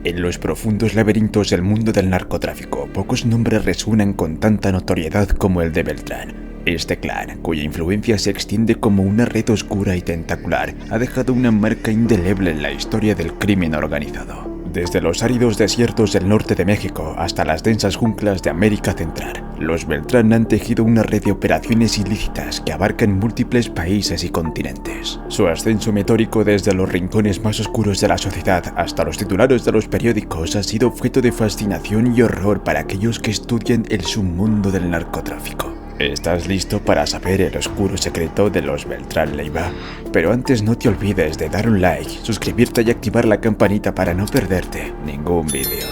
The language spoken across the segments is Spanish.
En los profundos laberintos del mundo del narcotráfico, pocos nombres resuenan con tanta notoriedad como el de Beltrán. Este clan, cuya influencia se extiende como una red oscura y tentacular, ha dejado una marca indeleble en la historia del crimen organizado. Desde los áridos desiertos del norte de México hasta las densas junglas de América Central, los Beltrán han tejido una red de operaciones ilícitas que abarcan múltiples países y continentes. Su ascenso meteórico desde los rincones más oscuros de la sociedad hasta los titulares de los periódicos ha sido objeto de fascinación y horror para aquellos que estudian el submundo del narcotráfico. ¿Estás listo para saber el oscuro secreto de los Beltrán Leiva? Pero antes no te olvides de dar un like, suscribirte y activar la campanita para no perderte ningún vídeo.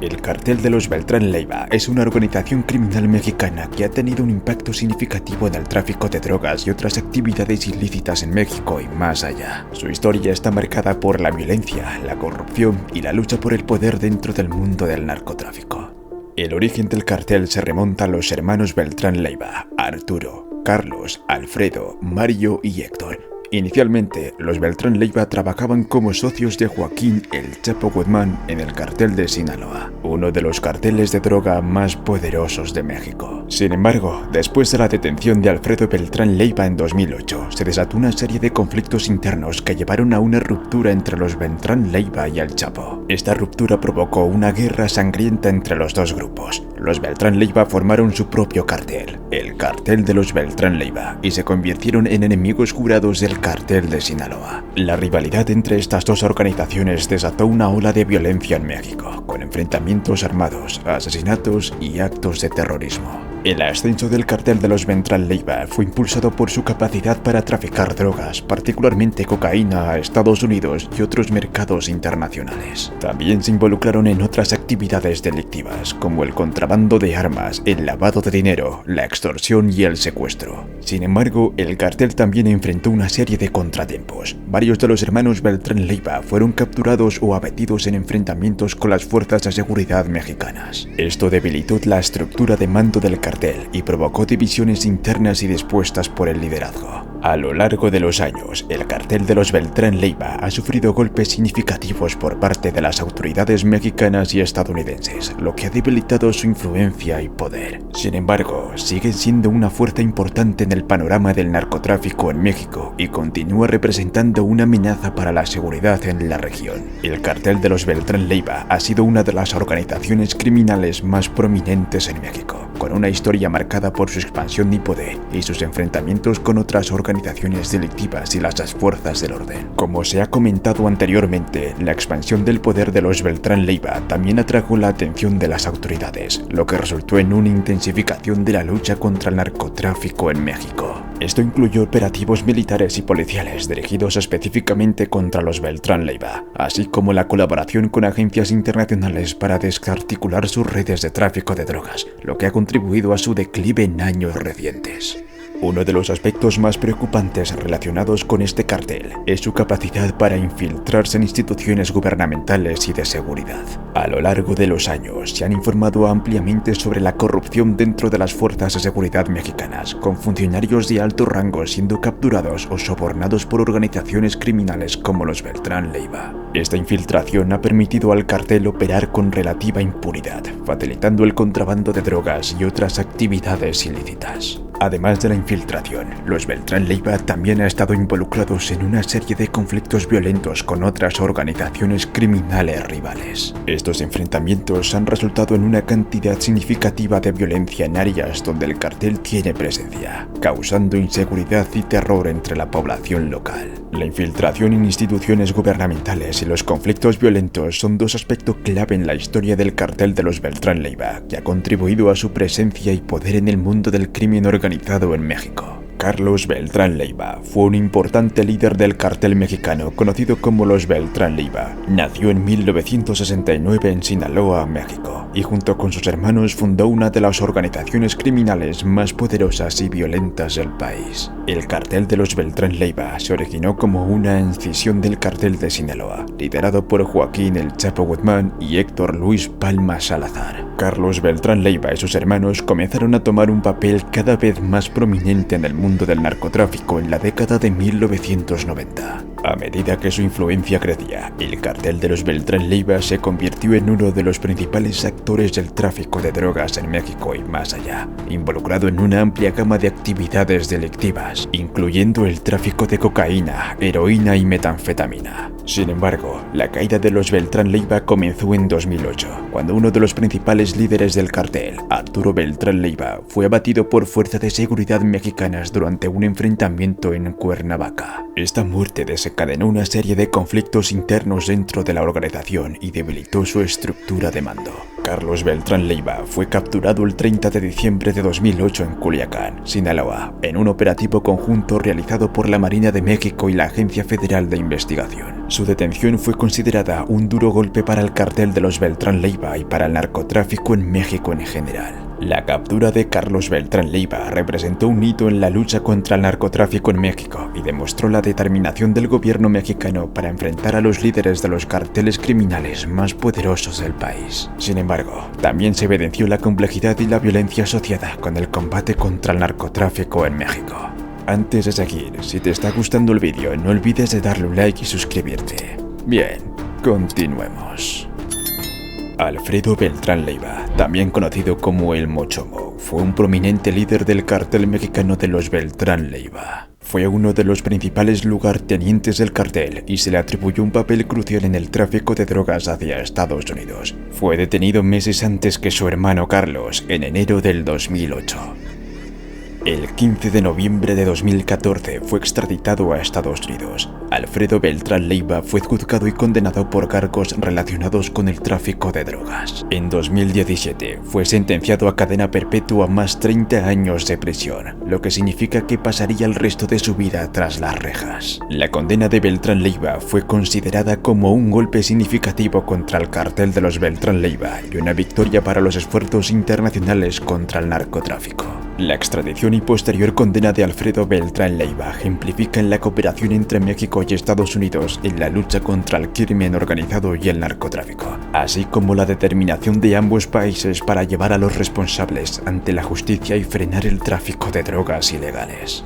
El Cartel de los Beltrán Leiva es una organización criminal mexicana que ha tenido un impacto significativo en el tráfico de drogas y otras actividades ilícitas en México y más allá. Su historia está marcada por la violencia, la corrupción y la lucha por el poder dentro del mundo del narcotráfico. El origen del cartel se remonta a los hermanos Beltrán Leiva, Arturo, Carlos, Alfredo, Mario y Héctor. Inicialmente, los Beltrán Leiva trabajaban como socios de Joaquín El Chapo Guzmán en el cartel de Sinaloa, uno de los carteles de droga más poderosos de México. Sin embargo, después de la detención de Alfredo Beltrán Leiva en 2008, se desató una serie de conflictos internos que llevaron a una ruptura entre los Beltrán Leiva y El Chapo. Esta ruptura provocó una guerra sangrienta entre los dos grupos. Los Beltrán Leiva formaron su propio cartel, el Cartel de los Beltrán Leiva, y se convirtieron en enemigos jurados del Cartel de Sinaloa. La rivalidad entre estas dos organizaciones desató una ola de violencia en México, con enfrentamientos armados, asesinatos y actos de terrorismo. El ascenso del Cartel de los Beltrán Leiva fue impulsado por su capacidad para traficar drogas, particularmente cocaína, a Estados Unidos y otros mercados internacionales. También se involucraron en otras actividades delictivas, como el contrabando de armas, el lavado de dinero, la extorsión y el secuestro. Sin embargo, el cartel también enfrentó una serie de contratiempos. Varios de los hermanos Beltrán Leiva fueron capturados o abatidos en enfrentamientos con las fuerzas de seguridad mexicanas. Esto debilitó la estructura de mando del cartel y provocó divisiones internas y dispuestas por el liderazgo. A lo largo de los años, el cartel de los Beltrán Leiva ha sufrido golpes significativos por parte de las autoridades mexicanas y estadounidenses, lo que ha debilitado su influencia y poder. Sin embargo, sigue siendo una fuerza importante en el panorama del narcotráfico en México y continúa representando una amenaza para la seguridad en la región. El cartel de los Beltrán Leiva ha sido una de las organizaciones criminales más prominentes en México, con una historia marcada por su expansión y poder y sus enfrentamientos con otras organizaciones delictivas y las fuerzas del orden. Como se ha comentado anteriormente, la expansión del poder de los Beltrán Leiva también atrajo la atención de las autoridades, lo que resultó en una intensificación de la lucha contra el narcotráfico en México. Esto incluyó operativos militares y policiales dirigidos específicamente contra los Beltrán Leiva, así como la colaboración con agencias internacionales para desarticular sus redes de tráfico de drogas, lo que ha contribuido a su declive en años recientes. Uno de los aspectos más preocupantes relacionados con este cartel es su capacidad para infiltrarse en instituciones gubernamentales y de seguridad. A lo largo de los años se han informado ampliamente sobre la corrupción dentro de las fuerzas de seguridad mexicanas, con funcionarios de alto rango siendo capturados o sobornados por organizaciones criminales como los Beltrán Leiva. Esta infiltración ha permitido al cartel operar con relativa impunidad, facilitando el contrabando de drogas y otras actividades ilícitas. Además de la infiltración, los Beltrán Leiva también han estado involucrados en una serie de conflictos violentos con otras organizaciones criminales rivales. Estos enfrentamientos han resultado en una cantidad significativa de violencia en áreas donde el cartel tiene presencia, causando inseguridad y terror entre la población local. La infiltración en instituciones gubernamentales y los conflictos violentos son dos aspectos clave en la historia del cartel de los Beltrán Leiva, que ha contribuido a su presencia y poder en el mundo del crimen organizado en México. Carlos Beltrán Leiva fue un importante líder del cartel mexicano conocido como los Beltrán Leiva. Nació en 1969 en Sinaloa, México, y junto con sus hermanos fundó una de las organizaciones criminales más poderosas y violentas del país. El cartel de los Beltrán Leiva se originó como una escisión del cartel de Sinaloa, liderado por Joaquín El Chapo Guzmán y Héctor Luis Palma Salazar. Carlos Beltrán Leiva y sus hermanos comenzaron a tomar un papel cada vez más prominente en el mundo del narcotráfico en la década de 1990. A medida que su influencia crecía, el cartel de los Beltrán Leiva se convirtió en uno de los principales actores del tráfico de drogas en México y más allá, involucrado en una amplia gama de actividades delictivas, incluyendo el tráfico de cocaína, heroína y metanfetamina. Sin embargo, la caída de los Beltrán Leiva comenzó en 2008, cuando uno de los principales líderes del cartel, Arturo Beltrán Leiva, fue abatido por fuerzas de seguridad mexicanas durante un enfrentamiento en Cuernavaca. Esta muerte desencadenó una serie de conflictos internos dentro de la organización y debilitó su estructura de mando. Carlos Beltrán Leiva fue capturado el 30 de diciembre de 2008 en Culiacán, Sinaloa, en un operativo conjunto realizado por la Marina de México y la Agencia Federal de Investigación. Su detención fue considerada un duro golpe para el cartel de los Beltrán Leiva y para el narcotráfico en México en general. La captura de Carlos Beltrán Leiva representó un hito en la lucha contra el narcotráfico en México y demostró la determinación del gobierno mexicano para enfrentar a los líderes de los carteles criminales más poderosos del país. Sin embargo, también se evidenció la complejidad y la violencia asociada con el combate contra el narcotráfico en México. Antes de seguir, si te está gustando el vídeo, no olvides de darle un like y suscribirte. Bien, continuemos. Alfredo Beltrán Leiva, también conocido como El Mochomo, fue un prominente líder del cartel mexicano de los Beltrán Leiva. Fue uno de los principales lugartenientes del cartel y se le atribuyó un papel crucial en el tráfico de drogas hacia Estados Unidos. Fue detenido meses antes que su hermano Carlos, en enero del 2008. El 15 de noviembre de 2014 fue extraditado a Estados Unidos. Alfredo Beltrán Leiva fue juzgado y condenado por cargos relacionados con el tráfico de drogas. En 2017 fue sentenciado a cadena perpetua más 30 años de prisión, lo que significa que pasaría el resto de su vida tras las rejas. La condena de Beltrán Leiva fue considerada como un golpe significativo contra el cartel de los Beltrán Leiva y una victoria para los esfuerzos internacionales contra el narcotráfico. La extradición y posterior condena de Alfredo Beltrán Leiva ejemplifican la cooperación entre México y Estados Unidos en la lucha contra el crimen organizado y el narcotráfico, así como la determinación de ambos países para llevar a los responsables ante la justicia y frenar el tráfico de drogas ilegales.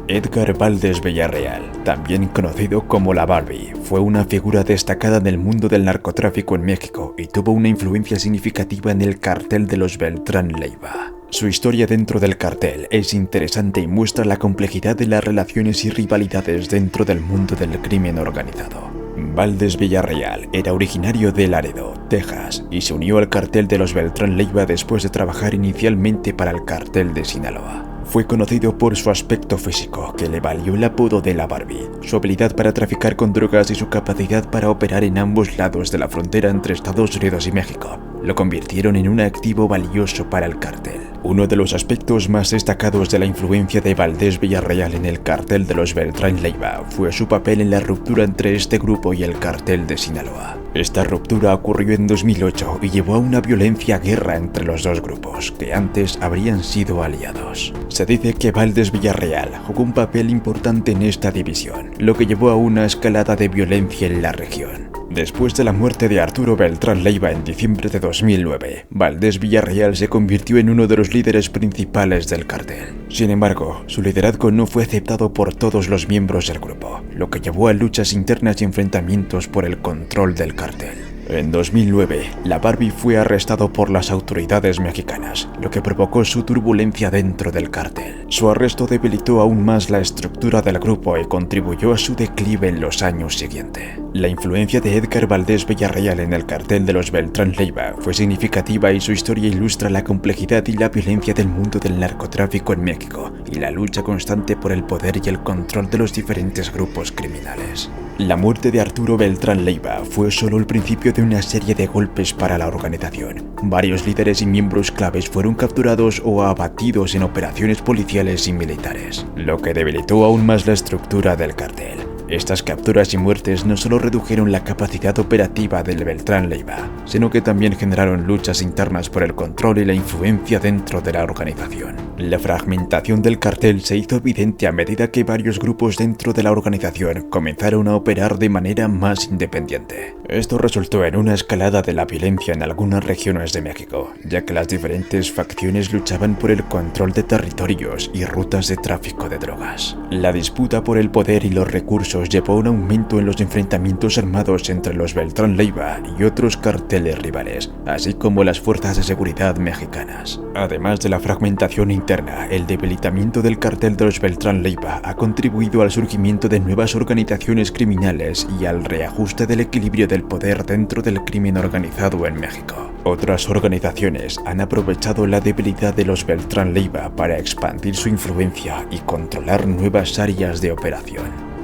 Edgar Valdés Villarreal, también conocido como la Barbie, fue una figura destacada en el mundo del narcotráfico en México y tuvo una influencia significativa en el cartel de los Beltrán Leiva. Su historia dentro del cartel es interesante y muestra la complejidad de las relaciones y rivalidades dentro del mundo del crimen organizado. Valdés Villarreal era originario de Laredo, Texas, y se unió al cartel de los Beltrán Leiva después de trabajar inicialmente para el cartel de Sinaloa. Fue conocido por su aspecto físico, que le valió el apodo de la Barbie, su habilidad para traficar con drogas y su capacidad para operar en ambos lados de la frontera entre Estados Unidos y México lo convirtieron en un activo valioso para el cartel. Uno de los aspectos más destacados de la influencia de Valdés Villarreal en el cartel de los Beltrán Leiva fue su papel en la ruptura entre este grupo y el cartel de Sinaloa. Esta ruptura ocurrió en 2008 y llevó a una violenta guerra entre los dos grupos, que antes habrían sido aliados. Se dice que Valdés Villarreal jugó un papel importante en esta división, lo que llevó a una escalada de violencia en la región. Después de la muerte de Arturo Beltrán Leiva en diciembre de 2009, Valdés Villarreal se convirtió en uno de los líderes principales del cartel. Sin embargo, su liderazgo no fue aceptado por todos los miembros del grupo, lo que llevó a luchas internas y enfrentamientos por el control del cartel. En 2009, la Barbie fue arrestado por las autoridades mexicanas, lo que provocó su turbulencia dentro del cartel. Su arresto debilitó aún más la estructura del grupo y contribuyó a su declive en los años siguientes. La influencia de Edgar Valdés Villarreal en el cartel de los Beltrán Leiva fue significativa y su historia ilustra la complejidad y la violencia del mundo del narcotráfico en México y la lucha constante por el poder y el control de los diferentes grupos criminales. La muerte de Arturo Beltrán Leiva fue solo el principio de una serie de golpes para la organización. Varios líderes y miembros claves fueron capturados o abatidos en operaciones policiales y militares, lo que debilitó aún más la estructura del cartel. Estas capturas y muertes no solo redujeron la capacidad operativa del Beltrán Leiva, sino que también generaron luchas internas por el control y la influencia dentro de la organización. La fragmentación del cartel se hizo evidente a medida que varios grupos dentro de la organización comenzaron a operar de manera más independiente. Esto resultó en una escalada de la violencia en algunas regiones de México, ya que las diferentes facciones luchaban por el control de territorios y rutas de tráfico de drogas. La disputa por el poder y los recursos hechos llevó a un aumento en los enfrentamientos armados entre los Beltrán Leiva y otros carteles rivales, así como las fuerzas de seguridad mexicanas. Además de la fragmentación interna, el debilitamiento del cartel de los Beltrán Leiva ha contribuido al surgimiento de nuevas organizaciones criminales y al reajuste del equilibrio del poder dentro del crimen organizado en México. Otras organizaciones han aprovechado la debilidad de los Beltrán Leiva para expandir su influencia y controlar nuevas áreas de operación.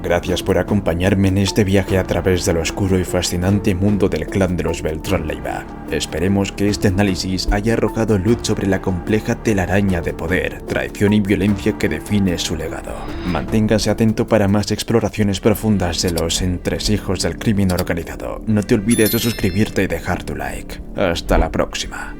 Gracias por acompañarme en este viaje a través del oscuro y fascinante mundo del clan de los Beltrán Leiva. Esperemos que este análisis haya arrojado luz sobre la compleja telaraña de poder, traición y violencia que define su legado. Manténgase atento para más exploraciones profundas de los entresijos del crimen organizado. No te olvides de suscribirte y dejar tu like. Hasta la próxima.